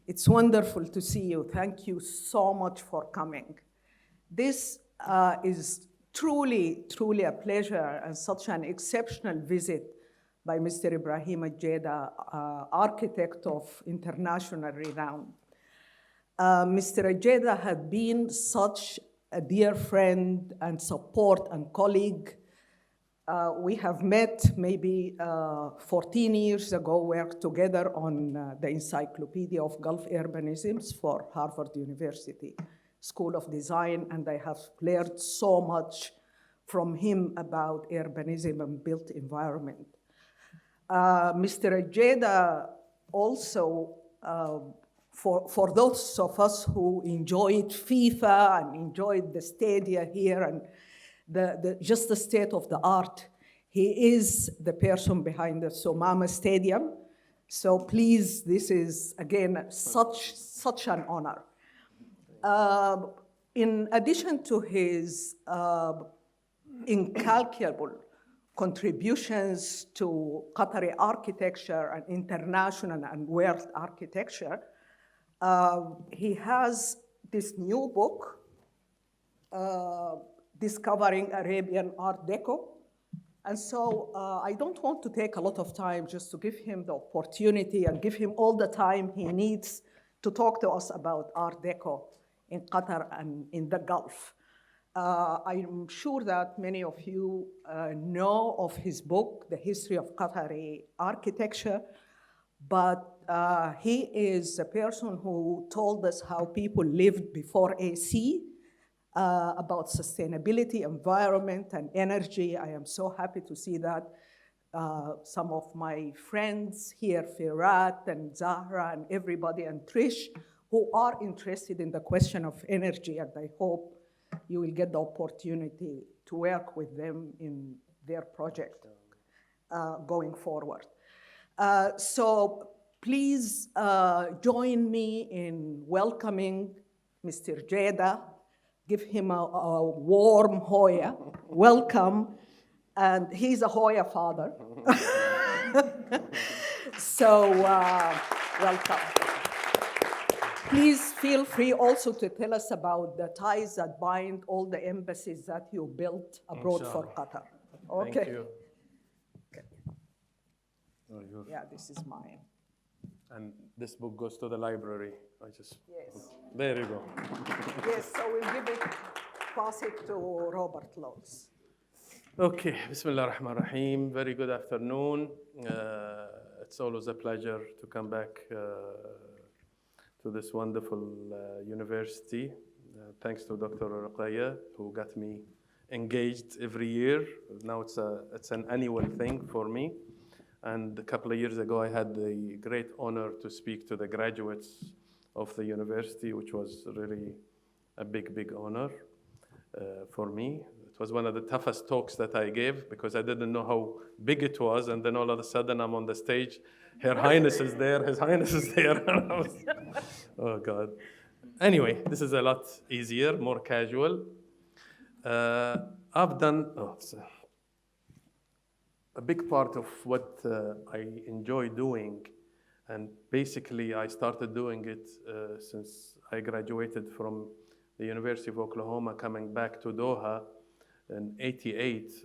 It's wonderful to see you. Thank you so much for coming. This is truly, truly a pleasure and such an exceptional visit by Mr. Ibrahim Jaidah, architect of international renown. Mr. Jaidah had been such a dear friend and support and colleague. We have met maybe 14 years ago, worked together on the Encyclopedia of Gulf Urbanisms for Harvard University School of Design, and I have learned so much from him about urbanism and built environment. Mr. Jaidah also, for those of us who enjoyed FIFA and enjoyed the stadia here and just the state of the art, he is the person behind the Somama Stadium. So please, this is, again, such an honor. In addition to his incalculable contributions to Qatari architecture and international and world architecture, he has this new book, Discovering Arabian Art Deco. And so I don't want to take a lot of time just to give him the opportunity and give him all the time he needs to talk to us about Art Deco in Qatar and in the Gulf. I'm sure that many of you know of his book, The History of Qatari Architecture, but he is a person who told us how people lived before AC, about sustainability, environment, and energy. I am so happy to see that some of my friends here, Firat and Zahra and everybody, and Trish, who are interested in the question of energy, and I hope you will get the opportunity to work with them in their project going forward. So please join me in welcoming Mr. Jaidah. Give him a warm Hoya welcome, and he's a Hoya father. So welcome. Please feel free also to tell us about the ties that bind all the embassies that you built abroad for Qatar. Okay. Thank you. Okay. Oh, yeah, this is mine. And this book goes to the library. Yes. There you go. Yes, so we'll pass it to Robert Lowes. Okay, Bismillah ar-Rahman ar-Rahim. Very good afternoon. It's always a pleasure to come back to this wonderful university. Thanks to Dr. Ruqayya, who got me engaged every year. Now it's an annual thing for me. And a couple of years ago, I had the great honor to speak to the graduates of the university, which was really a big, big honor for me. It was one of the toughest talks that I gave because I didn't know how big it was. And then all of a sudden, I'm on the stage. Her Highness is there. His Highness is there. And I was, oh, God. Anyway, this is a lot easier, more casual. I've done... a big part of what I enjoy doing, and basically I started doing it since I graduated from the University of Oklahoma, coming back to Doha in '88.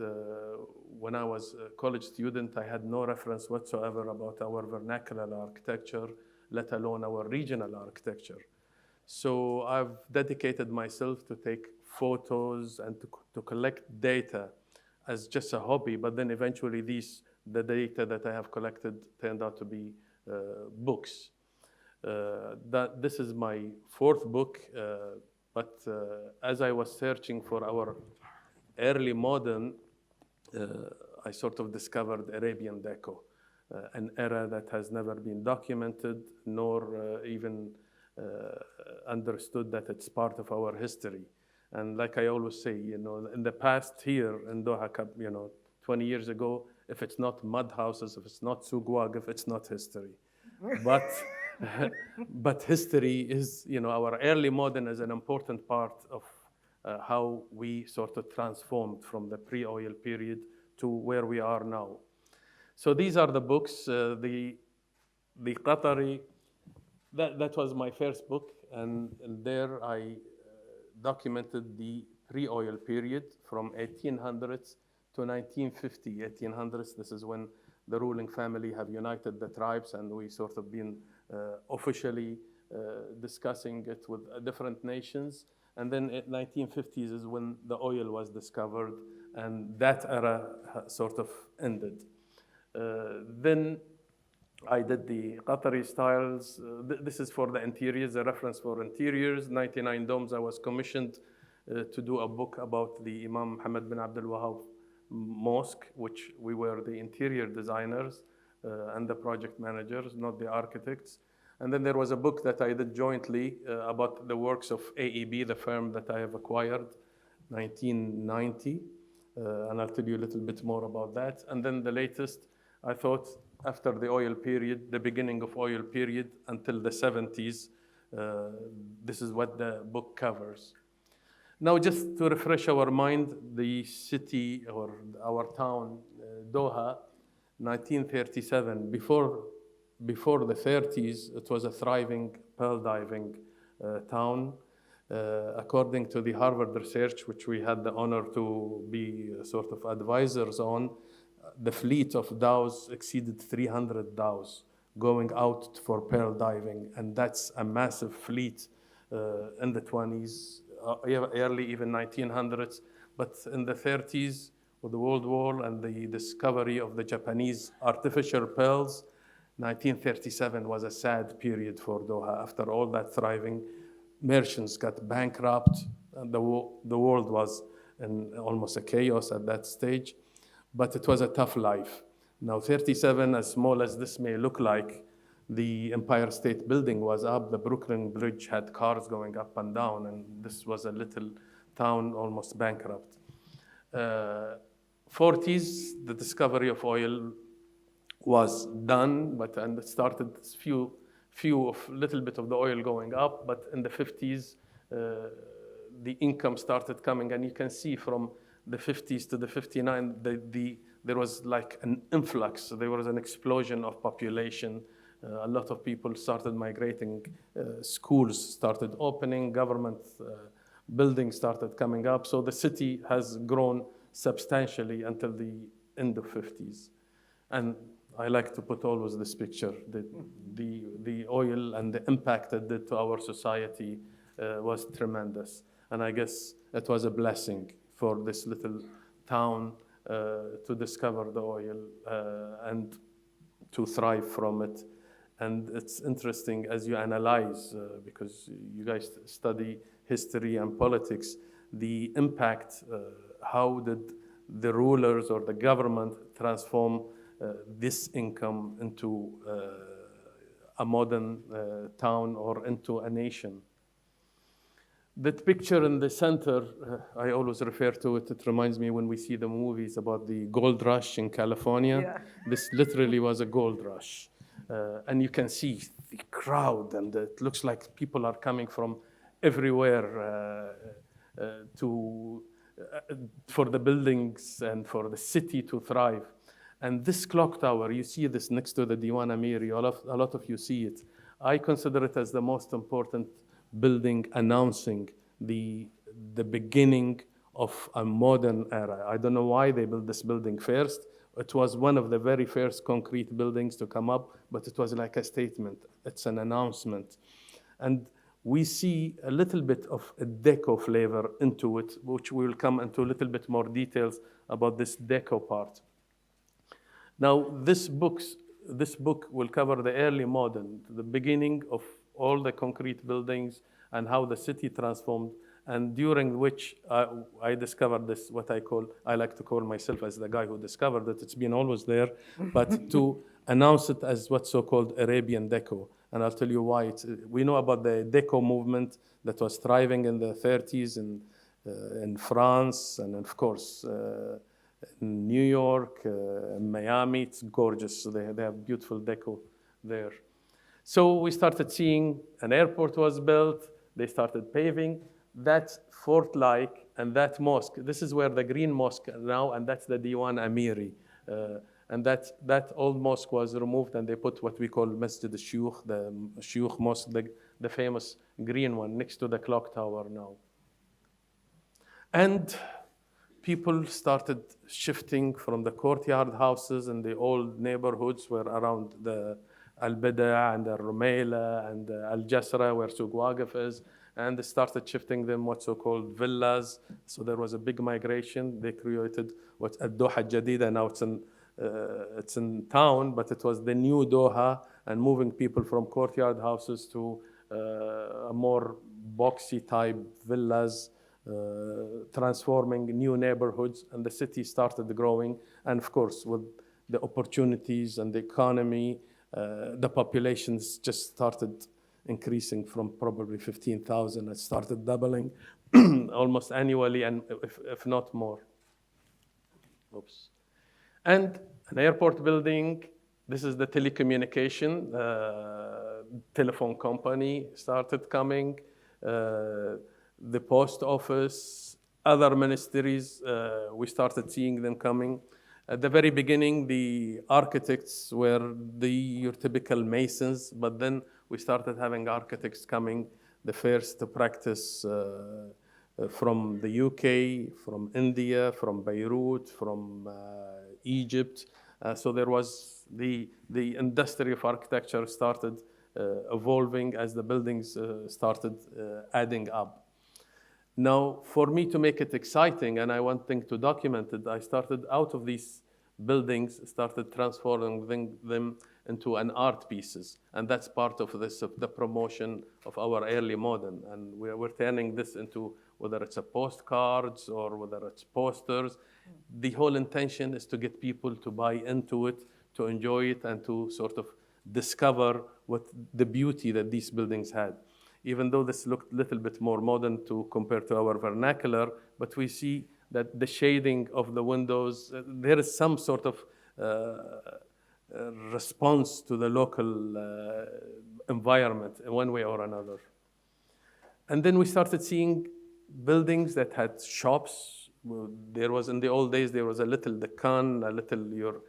When I was a college student, I had no reference whatsoever about our vernacular architecture, let alone our regional architecture. So I've dedicated myself to take photos and to collect data as just a hobby, but then eventually the data that I have collected turned out to be books. This is my fourth book, but as I was searching for our early modern, I sort of discovered Arabian Deco, an era that has never been documented, nor even understood that it's part of our history. And like I always say, in the past here in Doha, 20 years ago, if it's not mud houses, if it's not Sugwag, if it's not history. But history is, our early modern is an important part of how we sort of transformed from the pre-oil period to where we are now. So these are the books. The Qatari that was my first book, and there I documented the pre-oil period from 1800s to 1950. 1800s, this is when the ruling family have united the tribes, and we sort of been officially discussing it with different nations. And then at 1950s is when the oil was discovered, and that era sort of ended. Then I did the Qatari styles. This is for the interiors, a reference for interiors. 99 Domes, I was commissioned to do a book about the Imam Muhammad bin Abdul Wahab Mosque, which we were the interior designers and the project managers, not the architects. And then there was a book that I did jointly about the works of AEB, the firm that I have acquired, 1990. And I'll tell you a little bit more about that. And then the latest, I thought, after the oil period, the beginning of oil period until the 70s, this is what the book covers. Now, just to refresh our mind, the city or our town, Doha, 1937, before the 30s, it was a thriving pearl diving town. According to the Harvard research, which we had the honor to be sort of advisors on, the fleet of dhows exceeded 300 dhows going out for pearl diving, and that's a massive fleet in the 20s, early even 1900s. But in the 30s, with the World War and the discovery of the Japanese artificial pearls, 1937 was a sad period for Doha. After all that thriving, merchants got bankrupt, and the world was in almost a chaos at that stage. But it was a tough life. Now, 37, as small as this may look like, the Empire State Building was up, the Brooklyn Bridge had cars going up and down, and this was a little town almost bankrupt. 40s, the discovery of oil was done, and it started little bit of the oil going up, but in the 50s, the income started coming, and you can see from the 50s to the 59, there was like an influx. There was an explosion of population. A lot of people started migrating. Schools started opening. Government buildings started coming up. So the city has grown substantially until the end of 50s. And I like to put always this picture. The oil and the impact it did to our society was tremendous. And I guess it was a blessing for this little town to discover the oil and to thrive from it. And it's interesting as you analyze, because you guys study history and politics, the impact, how did the rulers or the government transform this income into a modern town or into a nation. That picture in the center, I always refer to it. It reminds me when we see the movies about the gold rush in California. Yeah. This literally was a gold rush. And you can see the crowd, and it looks like people are coming from everywhere for the buildings and for the city to thrive. And this clock tower, you see this next to the Diwan Amiri, a lot of you see it. I consider it as the most important building announcing the beginning of a modern era. I don't know why they built this building first. It was one of the very first concrete buildings to come up, but it was like a statement. It's an announcement. And we see a little bit of a deco flavor into it, which we will come into a little bit more details about this deco part. Now, this book will cover the early modern, the beginning of all the concrete buildings and how the city transformed, and during which I discovered this, what I like to call myself as the guy who discovered it. It's been always there, but to announce it as what's so-called Arabian Deco. And I'll tell you why. We know about the Deco movement that was thriving in the 30s in France, and of course, in New York, Miami. It's gorgeous. So they have beautiful deco there. So we started seeing an airport was built. They started paving. That's fort-like, and that mosque. This is where the green mosque now, and that's the Diwan Amiri. And that old mosque was removed, and they put what we call Masjid al-Shuyukh, the Shuyukh Mosque, the famous green one next to the clock tower now. And people started shifting from the courtyard houses in the old neighborhoods where around the Al-Bida and Al-Rumayla and Al-Jasra, where Suq Waqif is, and they started shifting them what so-called villas. So there was a big migration. They created what Doha Jaidah, now it's in town, but it was the new Doha, and moving people from courtyard houses to a more boxy type villas, transforming new neighborhoods, and the city started growing. And of course, with the opportunities and the economy, the populations just started increasing from probably 15,000. It started doubling almost annually, and if not more. Oops. And an airport building, this is the telecommunication, telephone company started coming, the post office, other ministries, we started seeing them coming. At the very beginning, the architects were your typical masons, but then we started having architects coming, the first to practice from the UK, from India, from Beirut, from Egypt. So there was the industry of architecture started evolving as the buildings started adding up. Now, for me to make it exciting, and I want things to document it, I started out of these buildings, started transforming them into an art pieces. And that's part of this, of the promotion of our early modern. And we're turning this into, whether it's a postcards or whether it's posters, the whole intention is to get people to buy into it, to enjoy it, and to sort of discover what the beauty that these buildings had. Even though this looked a little bit more modern compared to our vernacular, but we see that the shading of the windows, there is some sort of response to the local environment in one way or another. And then we started seeing buildings that had shops. There was, in the old days, there was a little Decan, a little your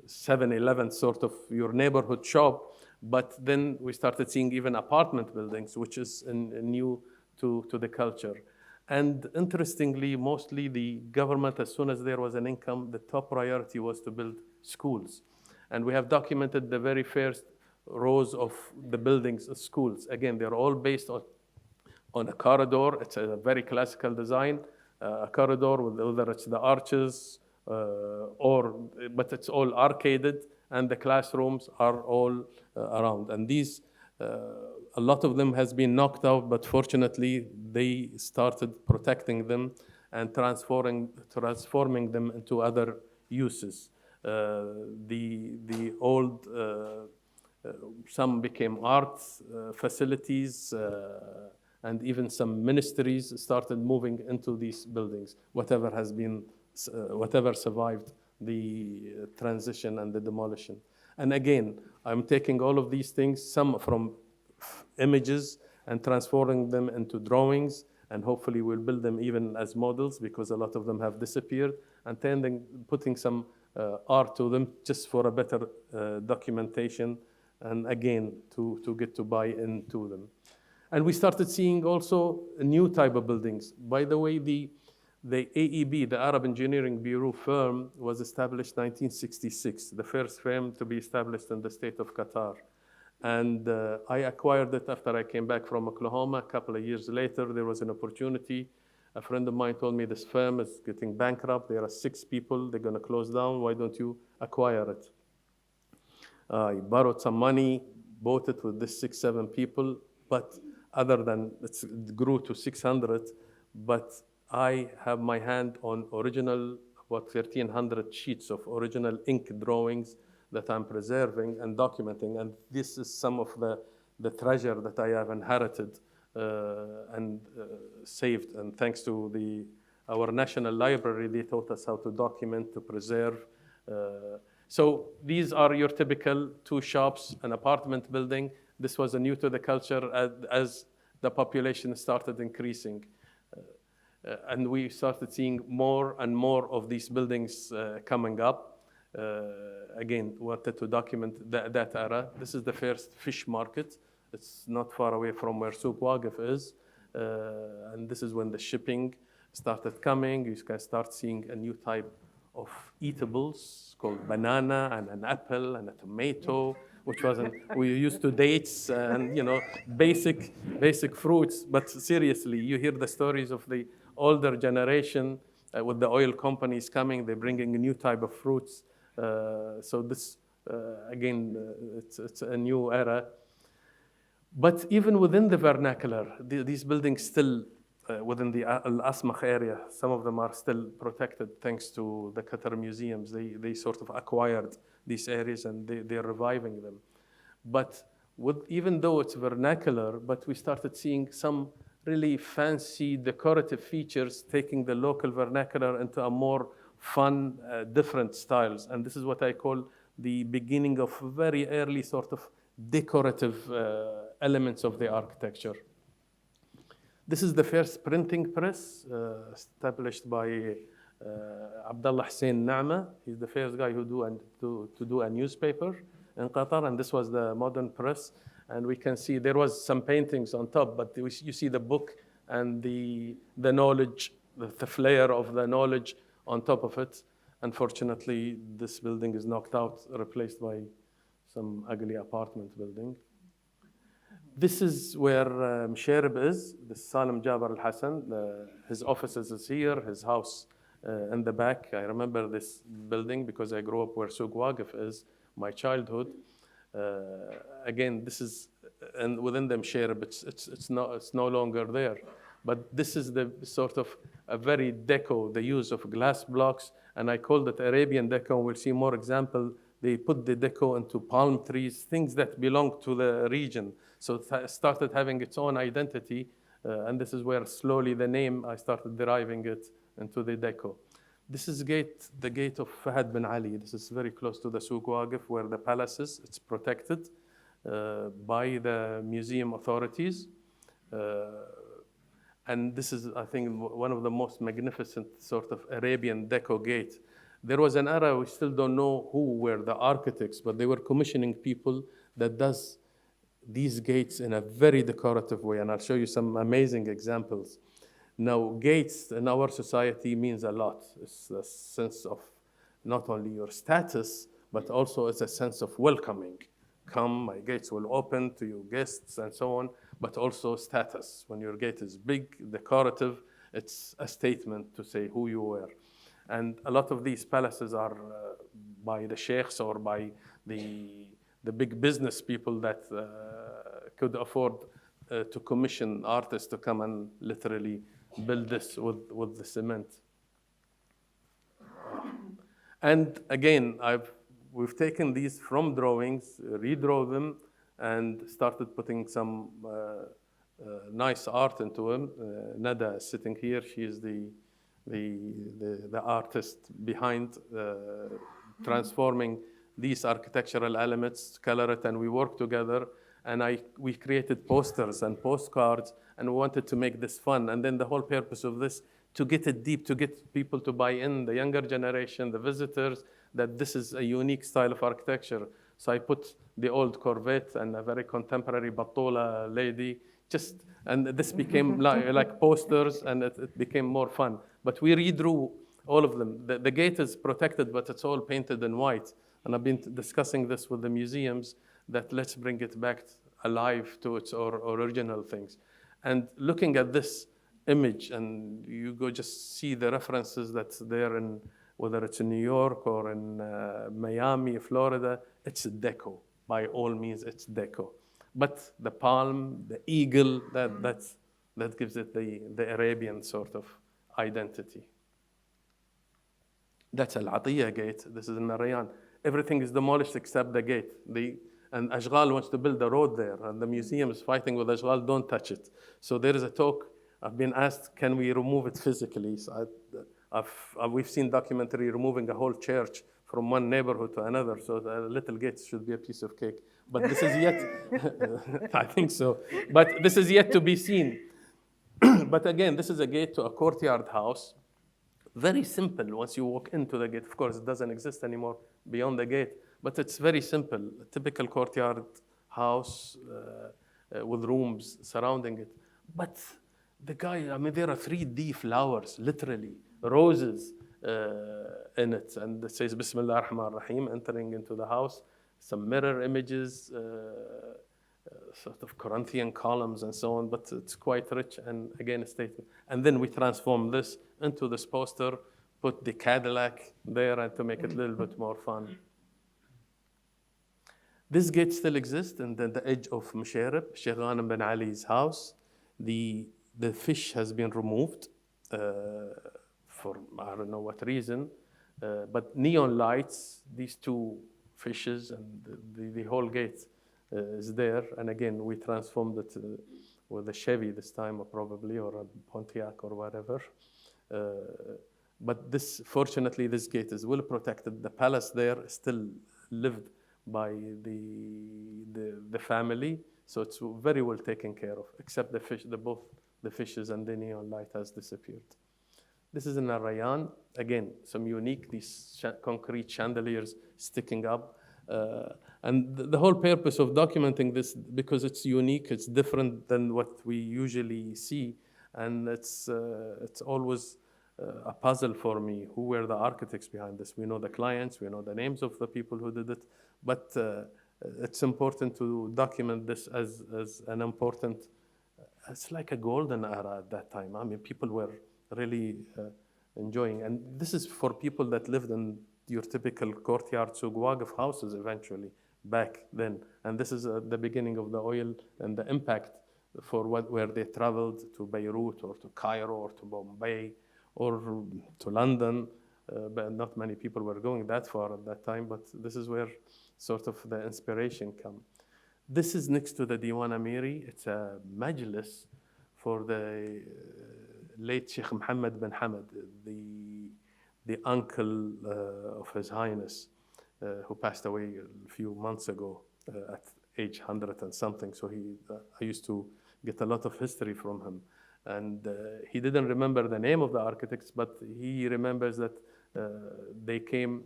7-Eleven sort of your neighborhood shop. But then we started seeing even apartment buildings, which is new to the culture. And interestingly, mostly the government, as soon as there was an income, the top priority was to build schools. And we have documented the very first rows of the buildings of schools. Again, they're all based on a corridor. It's a very classical design, a corridor, whether it's the arches, but it's all arcaded, and the classrooms are all around. And these, a lot of them has been knocked out, but fortunately, they started protecting them and transforming them into other uses. The old, some became art facilities, and even some ministries started moving into these buildings, whatever survived the transition and the demolition. And again, I'm taking all of these things, some from images, and transforming them into drawings, and hopefully we'll build them even as models, because a lot of them have disappeared, and putting some art to them just for a better documentation, and again, to get to buy into them. And we started seeing also a new type of buildings. By the way, the AEB, the Arab Engineering Bureau firm, was established 1966, the first firm to be established in the state of Qatar. And I acquired it after I came back from Oklahoma. A couple of years later, there was an opportunity. A friend of mine told me this firm is getting bankrupt. There are 6 people, they're gonna close down. Why don't you acquire it? I borrowed some money, bought it with this 6-7 people, but other than, it grew to 600, but I have my hand on original, about 1,300 sheets of original ink drawings that I'm preserving and documenting. And this is some of the treasure that I have inherited and saved. And thanks to our National Library, they taught us how to document, to preserve. So these are your typical 2 shops, an apartment building. This was new to the culture as the population started increasing. And we started seeing more and more of these buildings coming up. again, wanted to document that era. This is the first fish market. It's not far away from where Souk Waqif is. And this is when the shipping started coming. You can start seeing a new type of eatables called banana and an apple and a tomato, which wasn't, we used to dates and, basic fruits. But seriously, you hear the stories of the older generation with the oil companies coming, they're bringing a new type of fruits. So this, again, it's a new era. But even within the vernacular, these buildings still, within the Al-Asmakh area, some of them are still protected thanks to the Qatar museums. They sort of acquired these areas and they're reviving them. But even though it's vernacular, but we started seeing some really fancy decorative features taking the local vernacular into a more fun, different styles. And this is what I call the beginning of very early sort of decorative elements of the architecture. This is the first printing press established by Abdullah Hussein Na'ma. He's the first guy who to do a newspaper in Qatar, and this was the modern press. And we can see there was some paintings on top, but you see the book and the knowledge, the flair of the knowledge on top of it. Unfortunately, this building is knocked out, replaced by some ugly apartment building. This is where Msharib is, the Salim Jaber Al-Hassan. His offices is here, his house in the back. I remember this building because I grew up where Souk Waqif is, my childhood. Again, this is, and within the Msharib, it's no longer there. But this is the sort of a very deco, the use of glass blocks, and I called it Arabian Deco, and we'll see more example. They put the deco into palm trees, things that belong to the region. So it started having its own identity, and this is where slowly the name, I started deriving it into the deco. This is the gate of Fahad bin Ali. This is very close to the Souk Waqif where the palace is. It's protected by the museum authorities. And this is, I think, one of the most magnificent sort of Arabian deco gate. There was an era, we still don't know who were the architects, but they were commissioning people that does these gates in a very decorative way. And I'll show you some amazing examples. Now, gates in our society means a lot. It's a sense of not only your status, but also it's a sense of welcoming. Come, my gates will open to you guests and so on, but also status. When your gate is big, decorative, it's a statement to say who you were. And a lot of these palaces are by the sheikhs or by the big business people that could afford to commission artists to come and literally build this with the cement. And again, we've taken these from drawings, redraw them, and started putting some nice art into them. Nada is sitting here. She is the artist behind transforming these architectural elements, color it, and we work together. And we created posters and postcards, and we wanted to make this fun. And then the whole purpose of this, to get it deep, to get people to buy in, the younger generation, the visitors, that this is a unique style of architecture. So I put the old Corvette and a very contemporary Battola lady, and this became like posters, and it became more fun. But we redrew all of them. The gate is protected, but it's all painted in white. And I've been discussing this with the museums, that let's bring it back alive to its original things. And looking at this image, and you go just see the references that's there in, whether it's in New York or in Miami, Florida, it's deco. By all means, it's deco. But the palm, the eagle, that gives it the Arabian sort of identity. That's Al-Atiyah gate. This is in Narayan. Everything is demolished except the gate. And Ashghal wants to build a road there, and the museum is fighting with Ashghal, don't touch it. So there is a talk, I've been asked, can we remove it physically? So we've seen documentary removing a whole church from one neighborhood to another, so the little gates should be a piece of cake. But this is yet, I think so, but this is yet to be seen. But again, this is a gate to a courtyard house. very simple once you walk into the gate. Of course, it doesn't exist anymore beyond the gate, but it's very simple. A typical courtyard house with rooms surrounding it. But the guy, I mean, there are 3D flowers, literally, roses in it. And it says, Bismillah ar-Rahman ar-Rahim, entering into the house. Some mirror images, sort of Corinthian columns and so on, but it's quite rich and again a statement. And then we transform this into this poster, put the Cadillac there and to make it a little bit more fun. This gate still exists and then the edge of Musharraf, Sheikh Ghanem bin Ali's house. The fish has been removed for I don't know what reason, but neon lights, these two fishes and the whole gate is there. And again, we transformed it with a Chevy this time, or probably, or a Pontiac or whatever. But fortunately, this gate is well protected. The palace there is still lived by the family, so it's very well taken care of, except the fish, both the fishes and the neon light has disappeared. This is in Al Rayyan. Again, some unique, these concrete chandeliers sticking up. And the whole purpose of documenting this, because it's unique, it's different than what we usually see, and it's always a puzzle for me. Who were the architects behind this? We know the clients, we know the names of the people who did it, but it's important to document this as an important, it's like a golden era at that time. I mean, people were really enjoying, and this is for people that lived in your typical courtyard Suq Waqf houses eventually back then. And this is the beginning of the oil and the impact for where they traveled to Beirut or to Cairo or to Bombay or to London. But not many people were going that far at that time, but this is where sort of the inspiration comes. This is next to the Diwan Amiri. It's a majlis for the late Sheikh Mohammed bin Hamad, the uncle of His Highness, who passed away a few months ago at age 100 and something. So I used to get a lot of history from him. And he didn't remember the name of the architects, but he remembers that they came,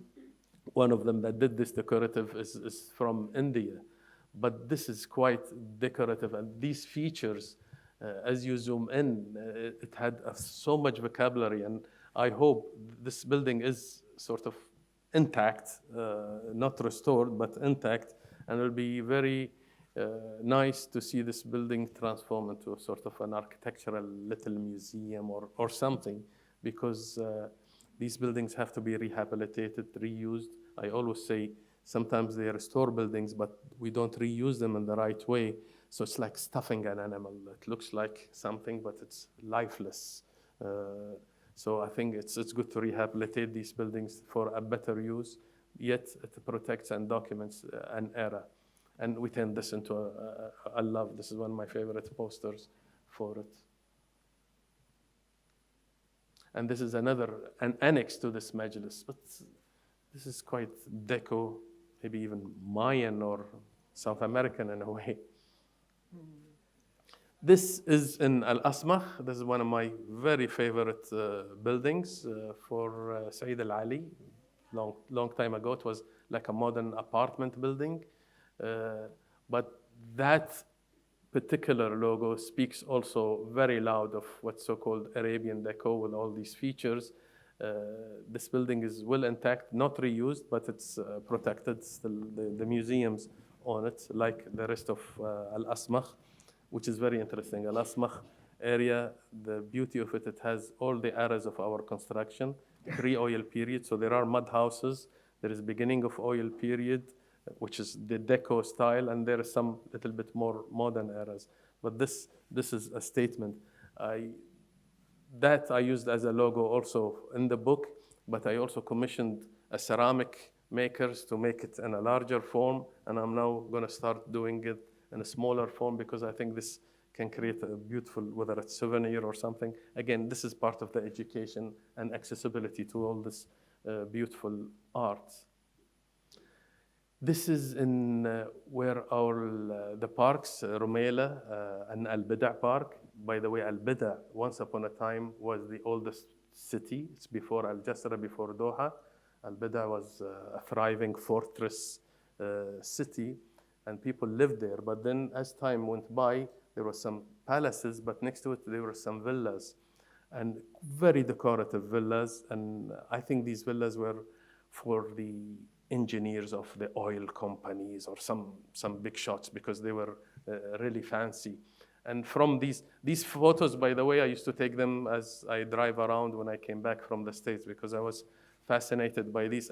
one of them that did this decorative is from India. But this is quite decorative, and these features, as you zoom in, it had so much vocabulary, and I hope this building is sort of intact, not restored, but intact, and it will be very nice to see this building transform into a sort of an architectural little museum or something, because these buildings have to be rehabilitated, reused. I always say sometimes they restore buildings, but we don't reuse them in the right way. So it's like stuffing an animal. It looks like something, but it's lifeless. So I think it's good to rehabilitate these buildings for a better use, yet it protects and documents an era. And we turn this into a love. This is one of my favorite posters for it. And this is an annex to this majlis, but this is quite deco, maybe even Mayan or South American in a way. This is in Al Asmakh. This is one of my very favorite buildings for Sayyid Al Ali. Long time ago, it was like a modern apartment building. But that particular logo speaks also very loud of what's so-called Arabian Deco with all these features. This building is well intact, not reused, but it's protected. Still, the museums on it, like the rest of Al Asmakh, which is very interesting. Al Asmakh area, the beauty of it, it has all the eras of our construction, pre-oil period. So there are mud houses. There is beginning of oil period, which is the deco style, and there is some little bit more modern eras. But this is a statement. That I used as a logo also in the book, but I also commissioned a ceramic makers to make it in a larger form, and I'm now going to start doing it in a smaller form because I think this can create a beautiful, whether it's souvenir or something. Again, this is part of the education and accessibility to all this beautiful art. This is in where the parks, Rumaila and Al Bida Park. By the way, Al Bida, once upon a time, was the oldest city. It's before Al Jasra, before Doha. Al Bida was a thriving fortress city, and people lived there. But then as time went by, there were some palaces, but next to it, there were some villas, and very decorative villas. And I think these villas were for the engineers of the oil companies or some big shots, because they were really fancy. And from these photos, by the way, I used to take them as I drive around when I came back from the States, because I was fascinated by these.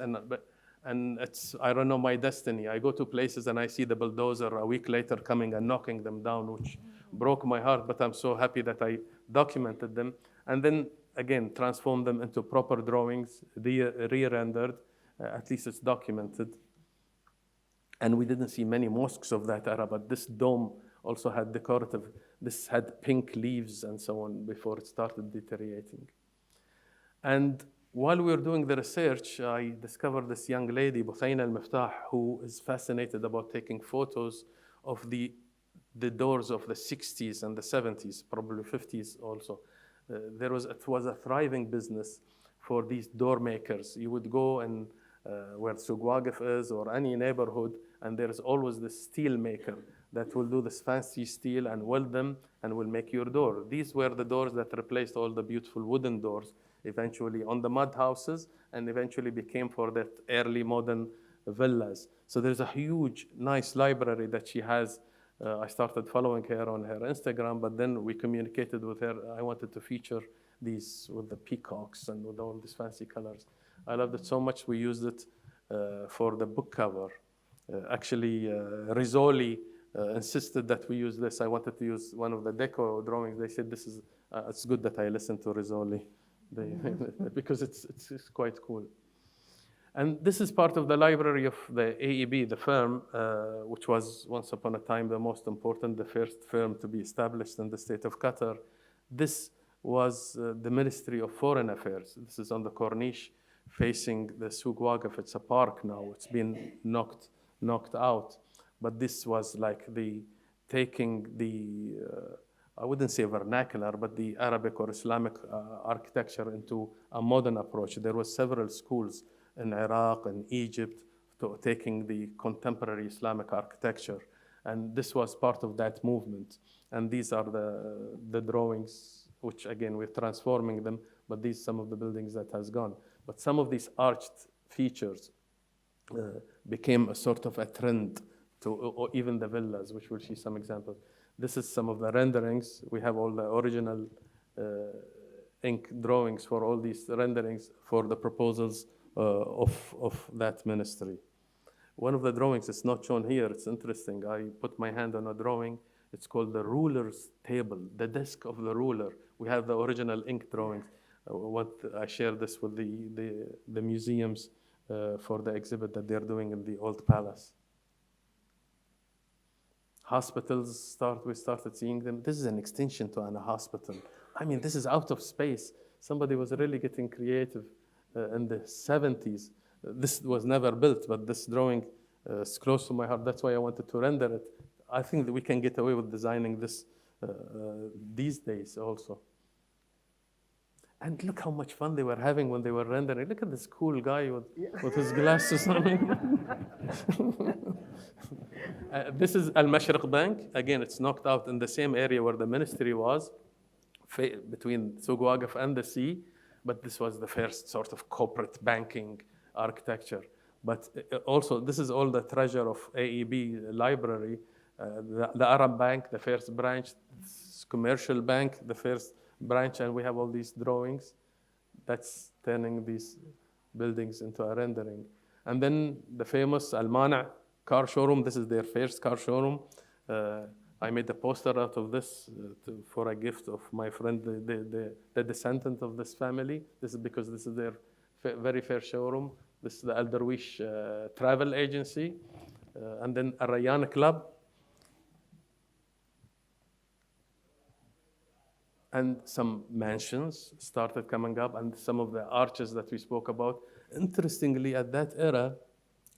And it's, I don't know, my destiny. I go to places and I see the bulldozer a week later coming and knocking them down, which broke my heart, but I'm so happy that I documented them. And then, again, transformed them into proper drawings, re-rendered. At least it's documented. And we didn't see many mosques of that era, but this dome also had decorative. This had pink leaves and so on before it started deteriorating. And while we were doing the research, I discovered this young lady, Buthayna al-Miftah, who is fascinated about taking photos of the doors of the 60s and the 70s, probably 50s also. It was a thriving business for these door makers. You would go and where Souq Waqif is or any neighborhood, and there's always this steel maker that will do this fancy steel and weld them and will make your door. These were the doors that replaced all the beautiful wooden doors eventually on the mud houses, and eventually became for that early modern villas. So there's a huge, nice library that she has. I started following her on her Instagram, but then we communicated with her. I wanted to feature these with the peacocks and with all these fancy colors. I loved it so much, we used it for the book cover. Actually, Rizzoli insisted that we use this. I wanted to use one of the Deco drawings. They said, this is, it's good that I listened to Rizzoli. Because it's quite cool. And this is part of the library of the AEB, the firm, which was once upon a time the most important, the first firm to be established in the state of Qatar. This was the Ministry of Foreign Affairs. This is on the Corniche facing the Souq Waqif. It's a park now. It's been knocked out. But this was like taking the I wouldn't say vernacular, but the Arabic or Islamic architecture into a modern approach. There were several schools in Iraq and Egypt taking the contemporary Islamic architecture. And this was part of that movement. And these are the drawings, which again, we're transforming them, but these are some of the buildings that has gone. But some of these arched features became a sort of a trend to, or even the villas, which we'll see some examples. This is some of the renderings. We have all the original ink drawings for all these renderings for the proposals of that ministry. One of the drawings is not shown here. It's interesting. I put my hand on a drawing. It's called the ruler's table, the desk of the ruler. We have the original ink drawings. I share this with the museums for the exhibit that they're doing in the old palace. Hospitals, we started seeing them. This is an extension to a hospital. I mean, this is out of space. Somebody was really getting creative in the 70s. This was never built, but this drawing is close to my heart. That's why I wanted to render it. I think that we can get away with designing this these days also. And look how much fun they were having when they were rendering. Look at this cool guy with his glasses on. This is Al-Mashriq Bank. Again, it's knocked out in the same area where the ministry was, between Souq Waqif and the sea. But this was the first sort of corporate banking architecture. But also, this is all the treasure of AEB library. The Arab Bank, the first branch, commercial bank, the first branch, and we have all these drawings. That's turning these buildings into a rendering. And then the famous Al-Mana car showroom. This is their first car showroom. I made a poster out of this for a gift of my friend, the descendant of this family. This is because this is their very first showroom. This is the Al Darwish travel agency. And then Al Rayyan Club. And some mansions started coming up, and some of the arches that we spoke about. Interestingly, at that era,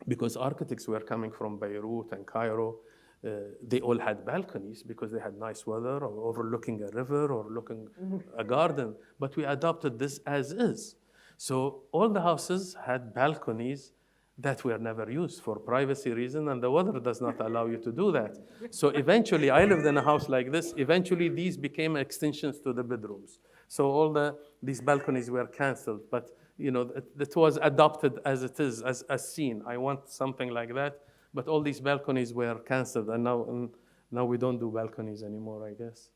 because architects were coming from Beirut and Cairo, they all had balconies because they had nice weather or overlooking a river or looking a garden. But we adopted this as is. So all the houses had balconies that were never used for privacy reason, and the weather does not allow you to do that. So eventually, I lived in a house like this. Eventually, these became extensions to the bedrooms. So these balconies were canceled, but it was adopted as it is, as seen. I want something like that, but all these balconies were canceled, and now we don't do balconies anymore, I guess.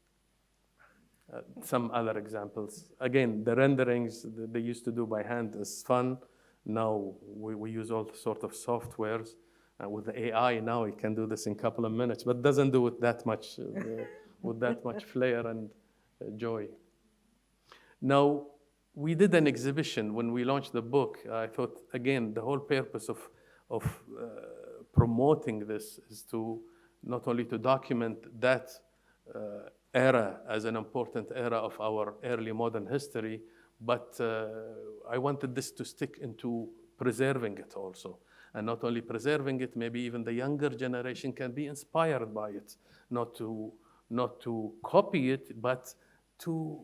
Some other examples. Again, the renderings that they used to do by hand is fun. Now we use all sort of softwares. With the AI now, it can do this in a couple of minutes, but doesn't do it that much with that much flair and joy. Now, we did an exhibition when we launched the book. I thought, again, the whole purpose of promoting this is to not only to document that era as an important era of our early modern history, but I wanted this to stick into preserving it also. And not only preserving it, maybe even the younger generation can be inspired by it, not to copy it, but to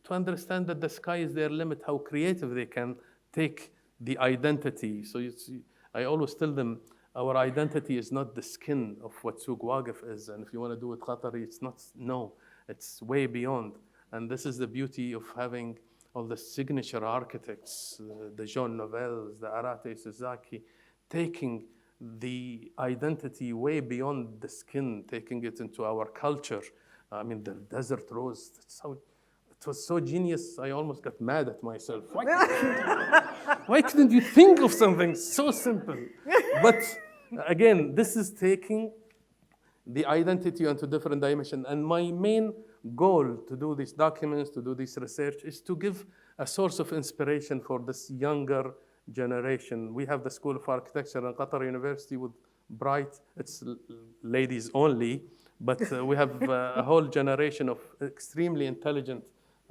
understand that the sky is their limit, how creative they can take the identity. So I always tell them, our identity is not the skin of what Souk Waqif is, and if you want to do it Qatari, it's way beyond. And this is the beauty of having all the signature architects, the Jean Nouvells, the Arate Suzaki, taking the identity way beyond the skin, taking it into our culture. I mean, the desert rose, it was so genius, I almost got mad at myself. Why couldn't you think of something so simple? But again, this is taking the identity into different dimensions. And my main goal to do these documents, to do this research, is to give a source of inspiration for this younger generation. We have the School of Architecture at Qatar University with bright, it's ladies only, but we have a whole generation of extremely intelligent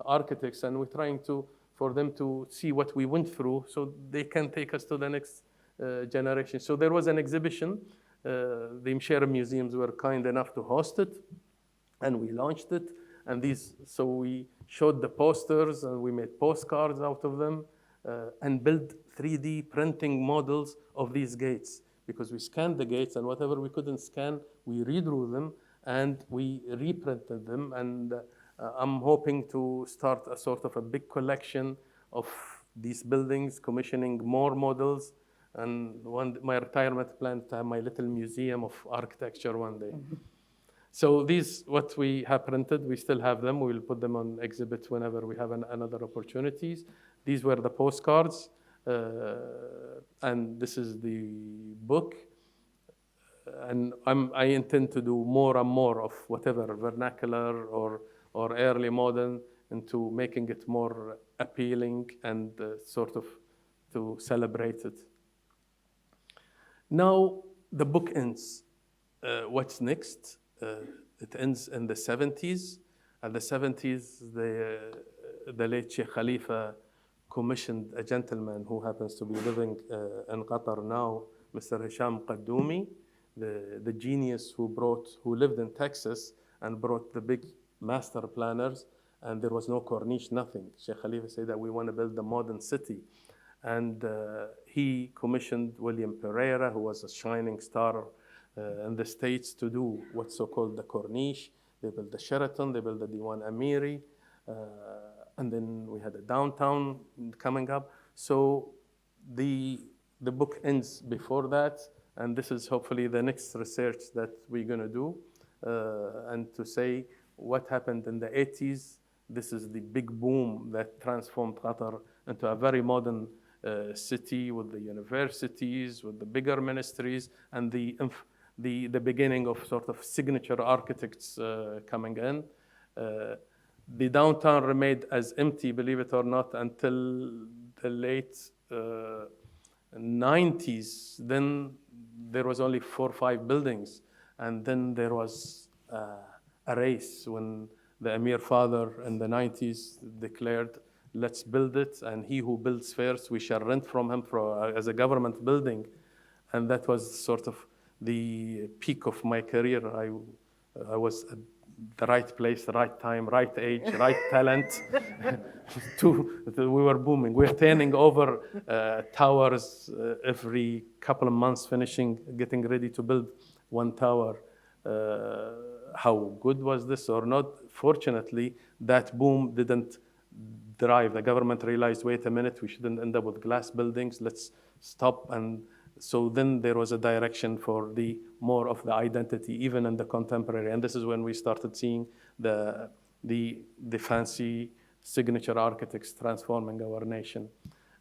architects, and we're trying for them to see what we went through so they can take us to the next generation. So there was an exhibition. The Msheira Museums were kind enough to host it, and we launched it. And so we showed the posters, and we made postcards out of them, and built 3D printing models of these gates, because we scanned the gates, and whatever we couldn't scan, we redrew them, and we reprinted them. And I'm hoping to start a sort of a big collection of these buildings, commissioning more models, and my retirement plan to have my little museum of architecture one day. Mm-hmm. So these, what we have printed, we still have them. We will put them on exhibit whenever we have another opportunities. These were the postcards, and this is the book. And I intend to do more and more of whatever, vernacular or early modern, into making it more appealing and sort of to celebrate it. Now, the book ends. What's next? It ends in the 70s. At the 70s, the late Sheikh Khalifa commissioned a gentleman who happens to be living in Qatar now, Mr. Hisham Qaddoumi, the genius who lived in Texas and brought the big master planners, and there was no corniche, nothing. Sheikh Khalifa said that we want to build a modern city. And he commissioned William Pereira, who was a shining star in the States, to do what's so-called the corniche. They built the Sheraton, they built the Diwan Amiri, and then we had a downtown coming up. So the book ends before that, and this is hopefully the next research that we're going to do, and to say what happened in the 80s. This is the big boom that transformed Qatar into a very modern city with the universities, with the bigger ministries, and the beginning of sort of signature architects coming in. The downtown remained as empty, believe it or not, until the late 90s. Then there was only 4 or 5 buildings, and then there was a race when the Emir father in the 90s declared, let's build it, and he who builds first, we shall rent from him as a government building. And that was sort of the peak of my career. I was at the right place, the right time, right age, right talent. We were booming. We're turning over towers every couple of months, getting ready to build one tower. How good was this or not? Fortunately, that boom didn't drive. The government realized, wait a minute, we shouldn't end up with glass buildings. Let's stop. And so then there was a direction for the more of the identity, even in the contemporary. And this is when we started seeing the fancy signature architects transforming our nation.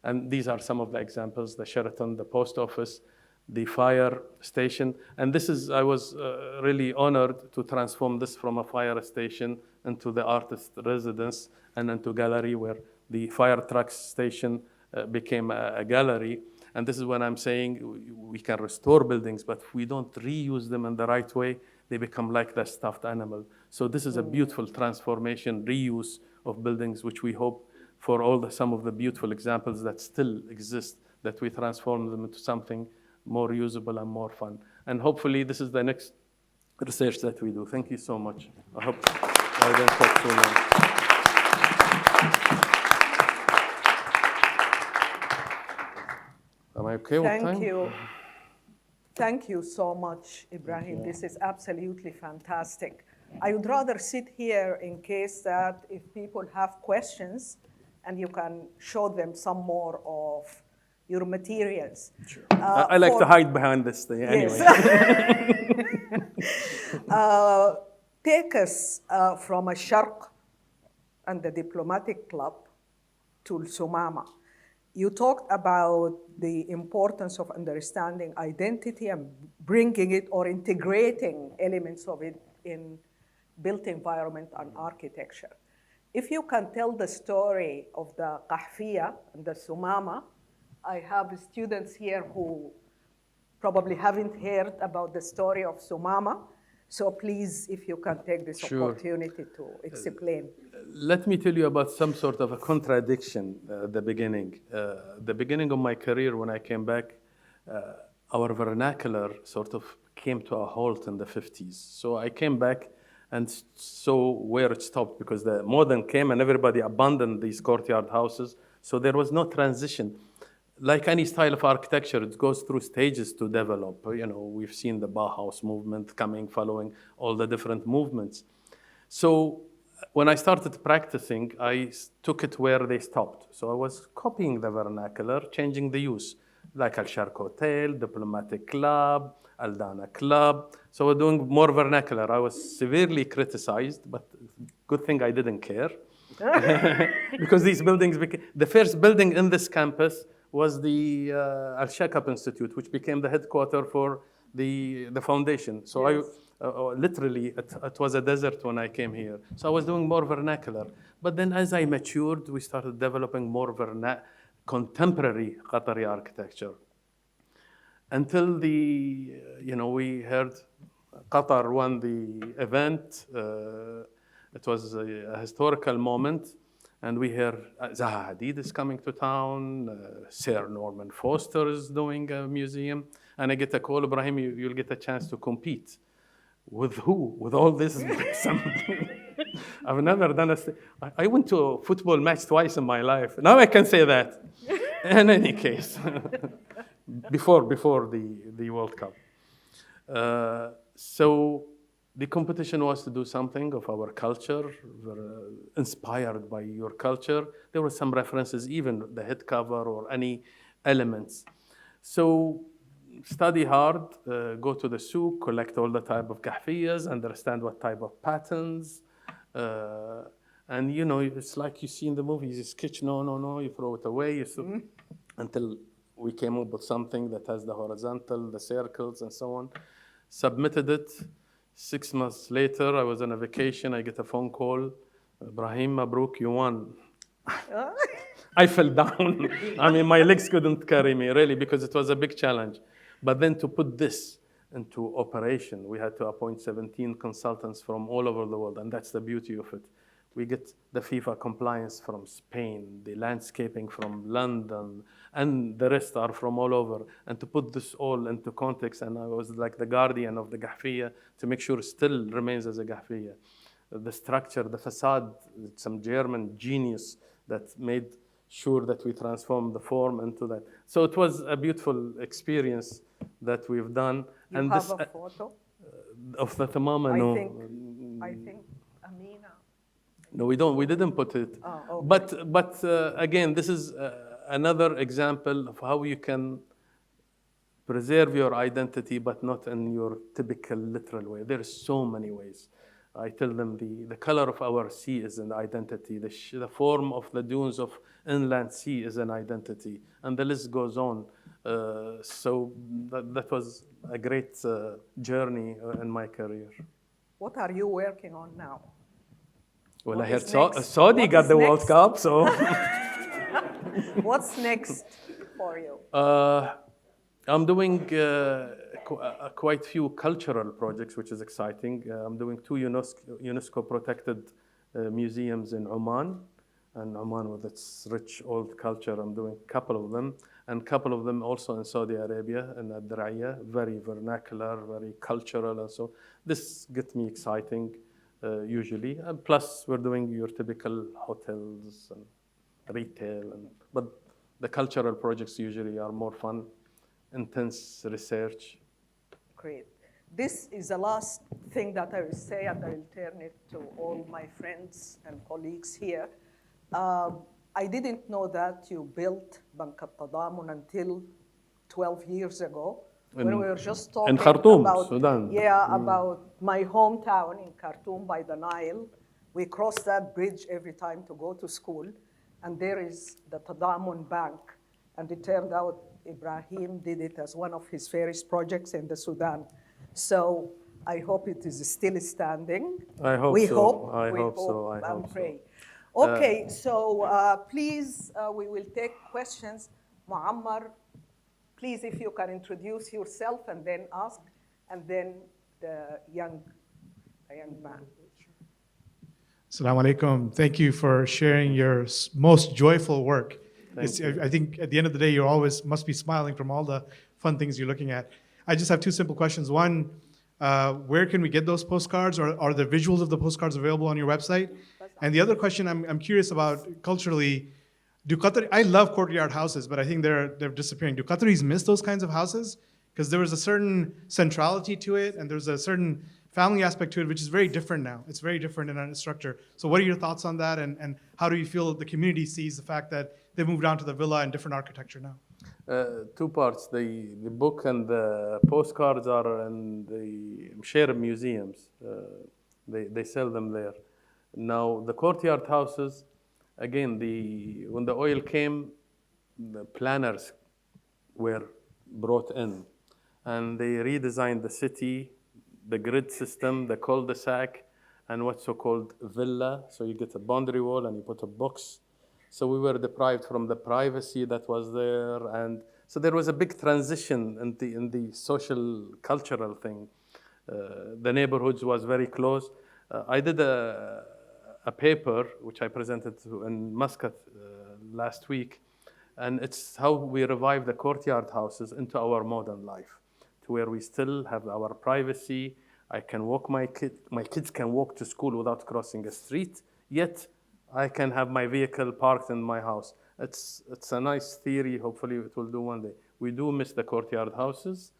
And these are some of the examples: the Sheraton, the post office, the fire station. And I was really honored to transform this from a fire station into the artist residence and into gallery, where the fire truck station became a gallery. And this is when I'm saying we can restore buildings, but if we don't reuse them in the right way, they become like the stuffed animal. So this is a beautiful transformation, reuse of buildings, which we hope for some of the beautiful examples that still exist, that we transform them into something more usable and more fun. And hopefully this is the next research that we do. Thank you so much. I hope I didn't talk too long. Am I okay with time? Thank you. Thank you so much, Ibrahim. This is absolutely fantastic. I would rather sit here in case that if people have questions, and you can show them some more of your materials. Sure. I like to hide behind this thing anyway. Yes. Take us from a Sharq and the diplomatic club to Sumama. You talked about the importance of understanding identity and bringing it or integrating elements of it in built environment and architecture. If you can tell the story of the Qahfiya and the Sumama, I have students here who probably haven't heard about the story of Sumama. So please, if you can take this opportunity to explain. Let me tell you about some sort of a contradiction at the beginning. The beginning of my career, when I came back, our vernacular sort of came to a halt in the 50s. So I came back and saw where it stopped, because the modern came and everybody abandoned these courtyard houses. So there was no transition. Like any style of architecture, it goes through stages to develop. You know, we've seen the Bauhaus movement coming, following all the different movements. So when I started practicing, I took it where they stopped. So I was copying the vernacular, changing the use, like Al Sharq Hotel, Diplomatic Club, Al Dana Club. So we're doing more vernacular. I was severely criticized, but good thing I didn't care. Because these buildings the first building in this campus was the Al Shakab Institute, which became the headquarters for the foundation. So yes. Literally, it was a desert when I came here. So I was doing more vernacular. But then as I matured, we started developing more contemporary Qatari architecture. Until we heard Qatar won the event. It was a historical moment. And we hear Zaha Hadid is coming to town, Sir Norman Foster is doing a museum. And I get a call, Ibrahim, you'll get a chance to compete. With who? With all this? I've never done I went to a football match twice in my life. Now I can say that. In any case, before the World Cup. So the competition was to do something of our culture, inspired by your culture. There were some references, even the head cover or any elements. So study hard, go to the souk, collect all the type of kahfiyas, understand what type of patterns. And it's like you see in the movies, you sketch, no, you throw it away. Until we came up with something that has the horizontal, the circles, and so on. Submitted it. 6 months later, I was on a vacation. I get a phone call. Ibrahim, Mabruk, you won. I fell down. I mean, my legs couldn't carry me, really, because it was a big challenge. But then to put this into operation, we had to appoint 17 consultants from all over the world, and that's the beauty of it. We get the FIFA compliance from Spain, the landscaping from London, and the rest are from all over. And to put this all into context, and I was like the guardian of the Gahfiya to make sure it still remains as a Gahfiya. The structure, the facade, some German genius that made sure that we transform the form into that. So it was a beautiful experience that we've done. You and have this, a photo? of the Tamama, no. I think Amina. No, we don't. We didn't put it. Oh, okay. But again, this is another example of how you can preserve your identity, but not in your typical literal way. There are so many ways. I tell them the color of our sea is an identity. The form of the dunes of inland sea is an identity, and the list goes on. So that was a great journey in my career. What are you working on now? Well, What I heard is next? Saudi What got is the World next? Cup, so. What's next for you? I'm doing quite few cultural projects, which is exciting. I'm doing 2 UNESCO protected museums in Oman, and Oman with its rich old culture. I'm doing a couple of them, and a couple of them also in Saudi Arabia, in Ad-Diriyah, very vernacular, very cultural, and so this gets me exciting usually. And plus, we're doing your typical hotels and retail, but the cultural projects usually are more fun, intense research. Great. This is the last thing that I will say, and I will turn it to all my friends and colleagues here. I didn't know that you built Bank al-Tadamun until 12 years ago, when we were just talking Khartoum, about, Sudan. about my hometown in Khartoum by the Nile. We cross that bridge every time to go to school, and there is the Tadamun Bank. And it turned out Ibrahim did it as one of his various projects in the Sudan. So I hope it is still standing. I hope we so. Hope, I we hope hope so. I and hope pray. so. Okay, so please, we will take questions. Muammar, please, if you can introduce yourself and then ask, and then the young man. Assalamu alaikum. Thank you for sharing your most joyful work. I think at the end of the day, you always must be smiling from all the fun things you're looking at. I just have 2 simple questions. One, where can we get those postcards, or are the visuals of the postcards available on your website? And the other question I'm curious about culturally, do Qatar, I love courtyard houses, but I think they're disappearing. Do Qataris miss those kinds of houses? Because there was a certain centrality to it, and there's a certain family aspect to it, which is very different now. It's very different in its structure. So what are your thoughts on that, and how do you feel the community sees the fact that they moved on to the villa and different architecture now? 2 parts. The book and the postcards are in the Msheir museums. They sell them there. Now, the courtyard houses, again, when the oil came, the planners were brought in, and they redesigned the city, the grid system, the cul-de-sac, and what's so-called villa. So you get a boundary wall and you put a box. So we were deprived from the privacy that was there. And so there was a big transition in the social, cultural thing. The neighborhoods was very close. I did a paper, which I presented in Muscat last week, and it's how we revive the courtyard houses into our modern life, to where we still have our privacy. I can walk my kids can walk to school without crossing a street, yet I can have my vehicle parked in my house. It's a nice theory. Hopefully it will do one day. We do miss the courtyard houses.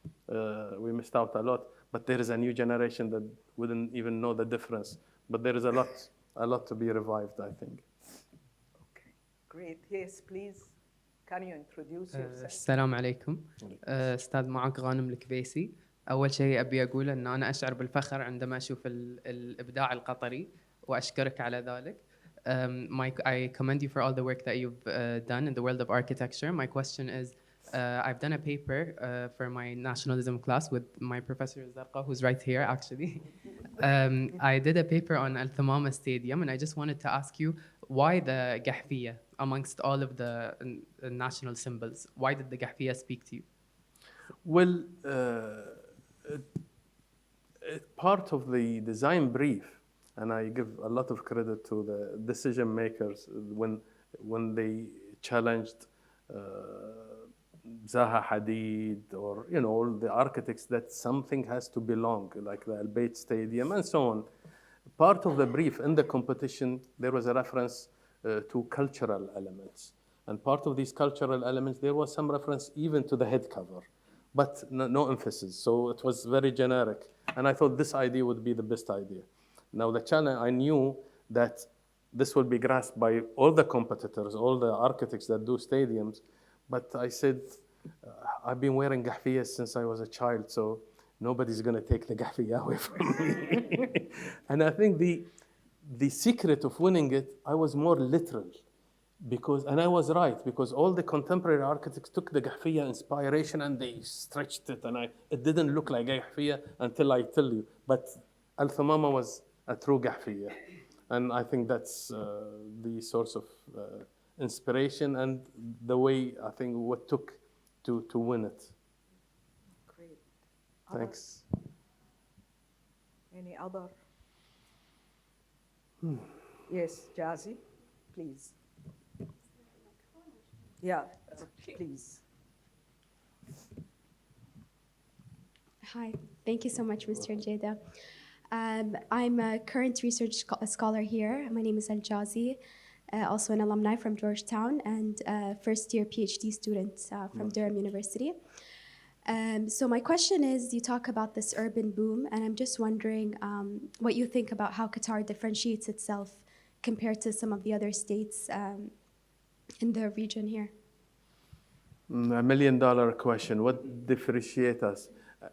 We missed out a lot, but there is a new generation that wouldn't even know the difference. But there is a lot to be revived, I think. Okay, great. Yes, please. Can you introduce yourself? السلام عليكم. أستاذ معك غانم الكبيسي. أول شيء أبي أقوله أن أنا أشعر بالفخر عندما أشوف الإبداع القطري وأشكرك على ذلك. I commend you for all the work that you've done in the world of architecture. My question is, I've done a paper for my nationalism class with my professor Zarqa, who's right here actually. I did a paper on Al Thamama Stadium, and I just wanted to ask you, why the Gahfiya amongst all of the national symbols? Why did the Gahfiya speak to you? Well, part of the design brief and I give a lot of credit to the decision makers when they challenged Zaha Hadid or all the architects that something has to belong, like the Al Bayt Stadium and so on. Part of the brief in the competition, there was a reference to cultural elements. And part of these cultural elements, there was some reference even to the head cover, but no emphasis. So it was very generic. And I thought this idea would be the best idea. Now the challenge, I knew that this will be grasped by all the competitors, all the architects that do stadiums. But I said, I've been wearing gahfiyas since I was a child, so nobody's going to take the gahfiya away from me. And I think the secret of winning it, I was more literal. And I was right, because all the contemporary architects took the gahfiya inspiration and they stretched it, and it didn't look like gahfiya until I tell you. But Al Thamama was a true gahfiya. And I think that's the source of inspiration and the way, I think, what took to win it. Great. Thanks. Any other? Yes, Jazzy, please. Yeah, please. Hi, thank you so much, Mr. Jaidah. I'm a current research scholar here. My name is Al-Jazi, also an alumni from Georgetown and first-year PhD student from Durham University. So my question is, you talk about this urban boom, and I'm just wondering what you think about how Qatar differentiates itself compared to some of the other states in the region here. $1 million question. What differentiates us?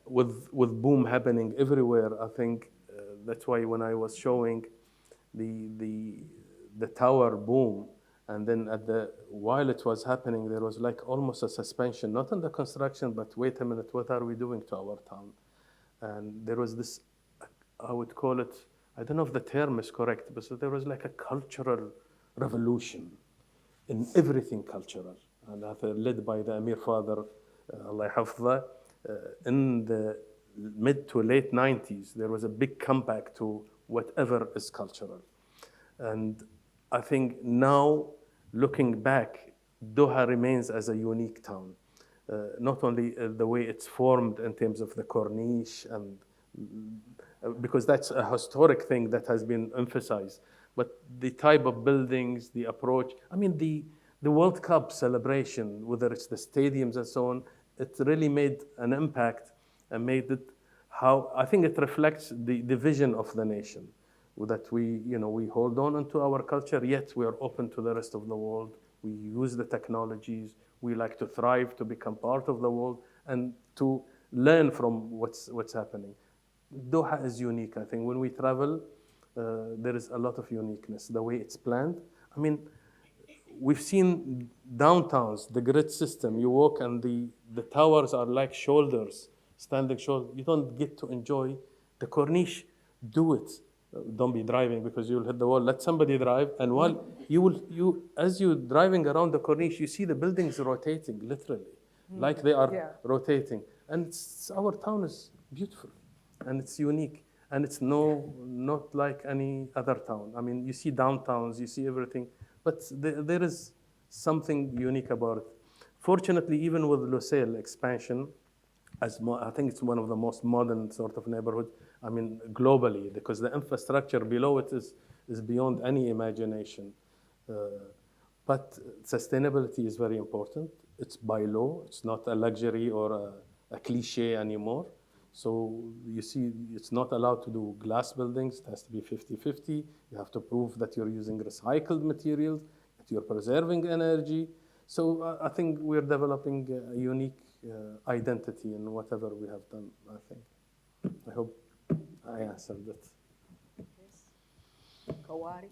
With boom happening everywhere, I think that's why when I was showing the tower boom, and then while it was happening, there was like almost a suspension, not in the construction, but wait a minute, what are we doing to our town? And there was this, I would call it, I don't know if the term is correct, but so there was like a cultural revolution in everything cultural, and led by the Amir father, Allah Hafظah. In the mid to late 90s, there was a big comeback to whatever is cultural. And I think now, looking back, Doha remains as a unique town. Not only the way it's formed in terms of the corniche, and because that's a historic thing that has been emphasized, but the type of buildings, the approach, I mean, the World Cup celebration, whether it's the stadiums and so on, it really made an impact and made it how, I think it reflects the vision of the nation, that we hold on to our culture, yet we are open to the rest of the world. We use the technologies. We like to thrive, to become part of the world, and to learn from what's happening. Doha is unique, I think. When we travel, there is a lot of uniqueness, the way it's planned. I mean, we've seen downtowns, the grid system. You walk and the towers are like shoulders, standing shoulders. You don't get to enjoy the corniche. Do it. Don't be driving because you'll hit the wall. Let somebody drive. And while as you're driving around the corniche, you see the buildings rotating, literally, like they are rotating. And our town is beautiful and it's unique. And it's not like any other town. I mean, you see downtowns, you see everything. But there is something unique about it. Fortunately, even with Lusail expansion, I think it's one of the most modern sort of neighborhoods, I mean, globally, because the infrastructure below it is beyond any imagination. But sustainability is very important. It's by law. It's not a luxury or a cliche anymore. So you see, it's not allowed to do glass buildings. It has to be 50-50. You have to prove that you're using recycled materials, that you're preserving energy. So I think we're developing a unique identity in whatever we have done, I think. I hope I answered it. Yes. Kawari.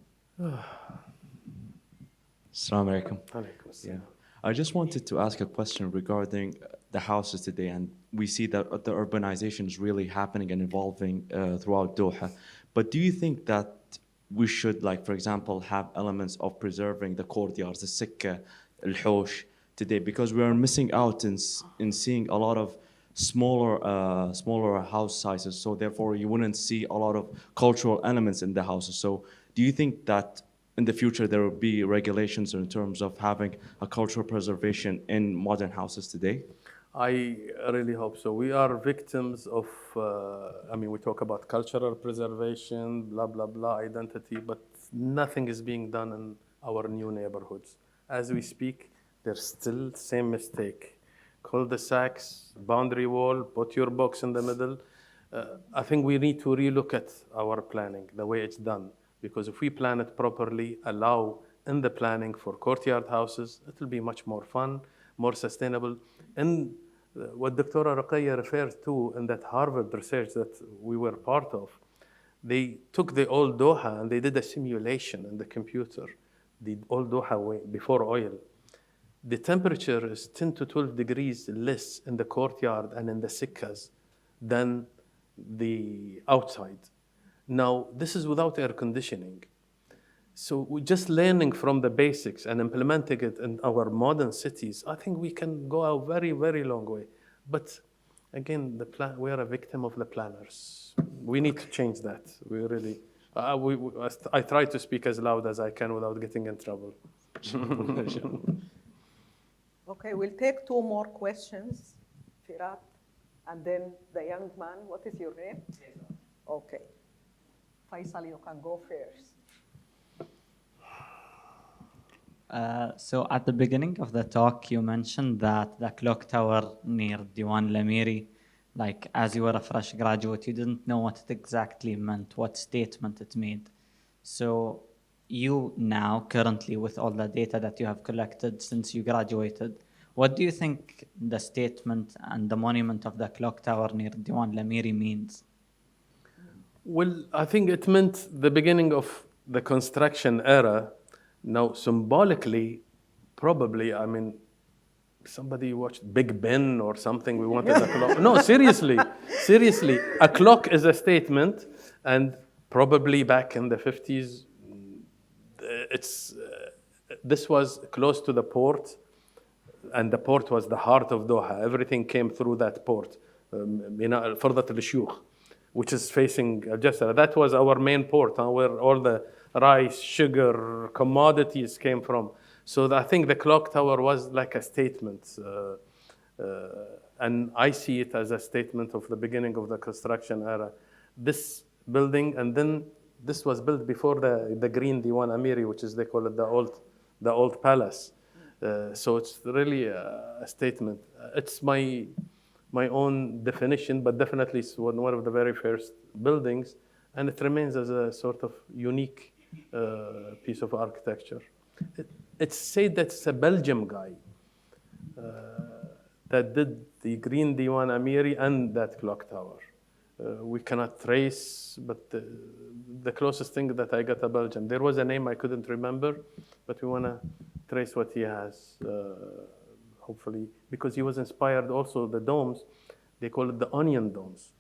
Assalamu alaikum. Yeah. I just wanted to ask a question regarding the houses today, and we see that the urbanization is really happening and evolving throughout Doha. But do you think that we should, like, for example, have elements of preserving the courtyards, the sikka, al-hosh today? Because we are missing out in seeing a lot of smaller house sizes, so therefore you wouldn't see a lot of cultural elements in the houses. So do you think that in the future there will be regulations in terms of having a cultural preservation in modern houses today? I really hope so. We are victims of, we talk about cultural preservation, blah, blah, blah, identity, but nothing is being done in our new neighborhoods. As we speak, there's still the same mistake. Cul-de-sacs, boundary wall, put your box in the middle. I think we need to relook at our planning, the way it's done. Because if we plan it properly, allow in the planning for courtyard houses, it will be much more fun, more sustainable. And what Dr. Ruqayya refers to in that Harvard research that we were part of, they took the old Doha and they did a simulation in the computer, the old Doha way, before oil. The temperature is 10 to 12 degrees less in the courtyard and in the sikkas than the outside. Now, this is without air conditioning. So we're just learning from the basics and implementing it in our modern cities. I think we can go a very, very long way. But again, we are a victim of the planners. We need to change that. We really, I try to speak as loud as I can without getting in trouble. Okay, we'll take two more questions, Firat, and then the young man. What is your name? Okay. Faisal, you can go first. So at the beginning of the talk, you mentioned that the clock tower near Diwan Lamiri, like as you were a fresh graduate, you didn't know what it exactly meant, what statement it made. So you now, currently, with all the data that you have collected since you graduated, what do you think the statement and the monument of the clock tower near Diwan Lamiri means? Well, I think it meant the beginning of the construction era. Now, symbolically, probably, somebody watched Big Ben or something. We wanted a clock. No, seriously, a clock is a statement, and probably back in the 50s, this was close to the port, and the port was the heart of Doha. Everything came through that port, Fardat al-Shuyukh, which is facing Jaidah. That was our main port, where all the rice, sugar, commodities came from. So I think the clock tower was like a statement. And I see it as a statement of the beginning of the construction era. This building, and then this was built before the Green Diwan Amiri, which is, they call it the old palace. So it's really a statement. It's my own definition, but definitely it's one of the very first buildings, and it remains as a sort of unique piece of architecture. It's said that it's a Belgian guy that did the Green Diwan Amiri and that clock tower. We cannot trace, but the closest thing that I got a Belgian. There was a name I couldn't remember, but we want to trace what he has, hopefully, because he was inspired also, the domes, they call it the onion domes.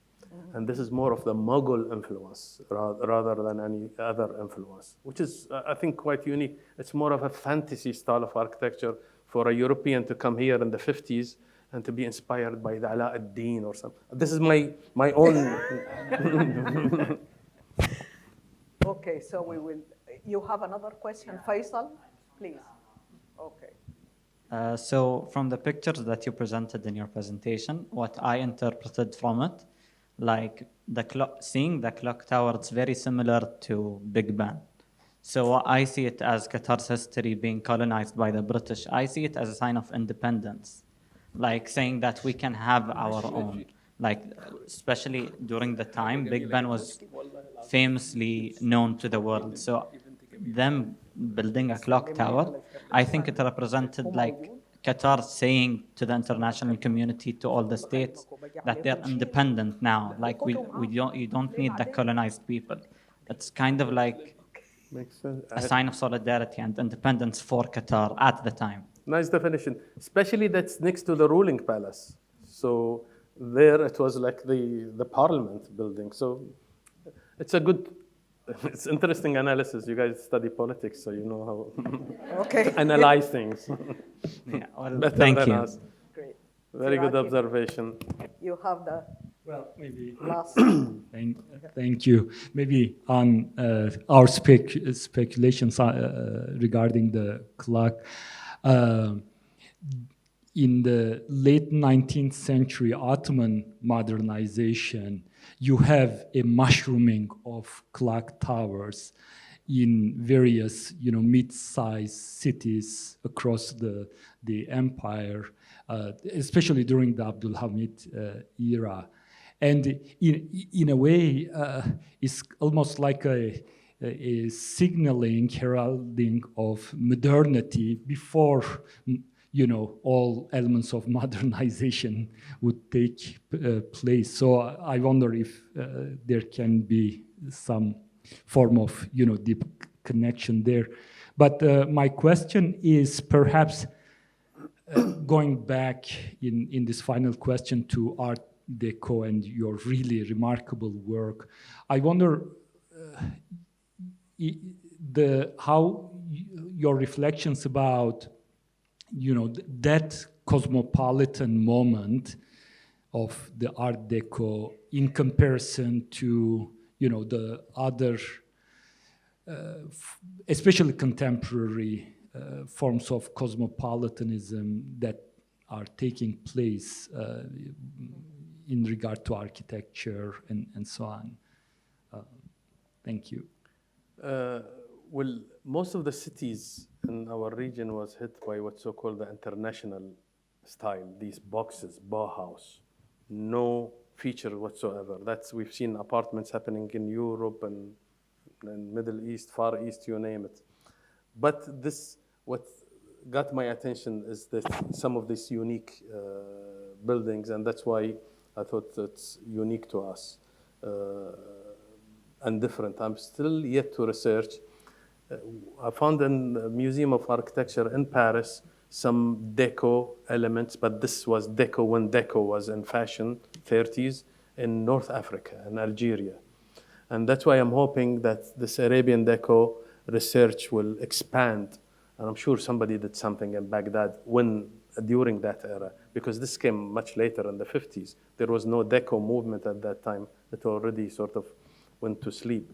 And this is more of the Mughal influence rather than any other influence, which is, I think, quite unique. It's more of a fantasy style of architecture for a European to come here in the 50s and to be inspired by the Ala ad-Din or something. This is my own. Okay, so you have another question, Faisal, please. Okay. So from the pictures that you presented in your presentation, what I interpreted from it, like seeing the clock tower, it's very similar to Big Ben. So I see it as Qatar's history being colonized by the British. I see it as a sign of independence, like saying that we can have our own. Like, especially during the time, Big Ben was famously known to the world. So them building a clock tower, I think it represented like Qatar saying to the international community, to all the states, that they're independent now. Like you don't need the colonized people. It's kind of like a sign of solidarity and independence for Qatar at the time. Nice definition, especially that's next to the ruling palace. So there it was like the parliament building. So it's a good, it's interesting analysis. You guys study politics, so you know how to analyze things. Yeah, well, Better thank than you. us. Great. Very good Iraqi. observation. You have the Well, maybe. last. Thank you. Maybe on our speculations regarding the clock. In the late 19th century Ottoman modernization, you have a mushrooming of clock towers in various, mid-sized cities across the empire, especially during the Abdul Hamid era. And in a way, it's almost like a signaling, heralding of modernity before, all elements of modernization would take place. So I wonder if there can be some form of, deep connection there. But my question is perhaps going back in this final question to Art Deco and your really remarkable work. I wonder how your reflections about that cosmopolitan moment of the Art Deco in comparison to the other, especially contemporary forms of cosmopolitanism that are taking place in regard to architecture and so on. Thank you. Well, most of the cities in our region was hit by what's so-called the international style, these boxes, Bauhaus, no feature whatsoever. We've seen apartments happening in Europe and Middle East, Far East, you name it. But what got my attention is that some of these unique buildings, and that's why I thought it's unique to us and different. I'm still yet to research. I found in the Museum of Architecture in Paris some deco elements, but this was deco when deco was in fashion, 30s, in North Africa, in Algeria. And that's why I'm hoping that this Arabian Deco research will expand. And I'm sure somebody did something in Baghdad during that era, because this came much later in the 50s. There was no Deco movement at that time. It already sort of went to sleep.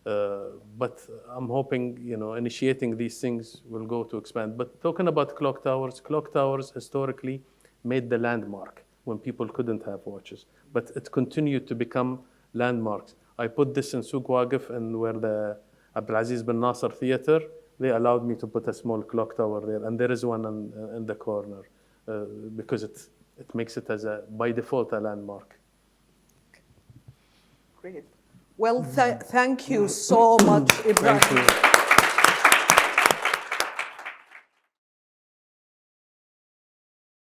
But I'm hoping, initiating these things will go to expand. But talking about clock towers historically made the landmark when people couldn't have watches. But it continued to become landmarks. I put this in Souk Waqif, and where the Abdulaziz bin Nasser Theater, they allowed me to put a small clock tower there. And there is one in the corner because it makes it by default, a landmark. Great. Well, thank you so much, Ibrahim. Thank you.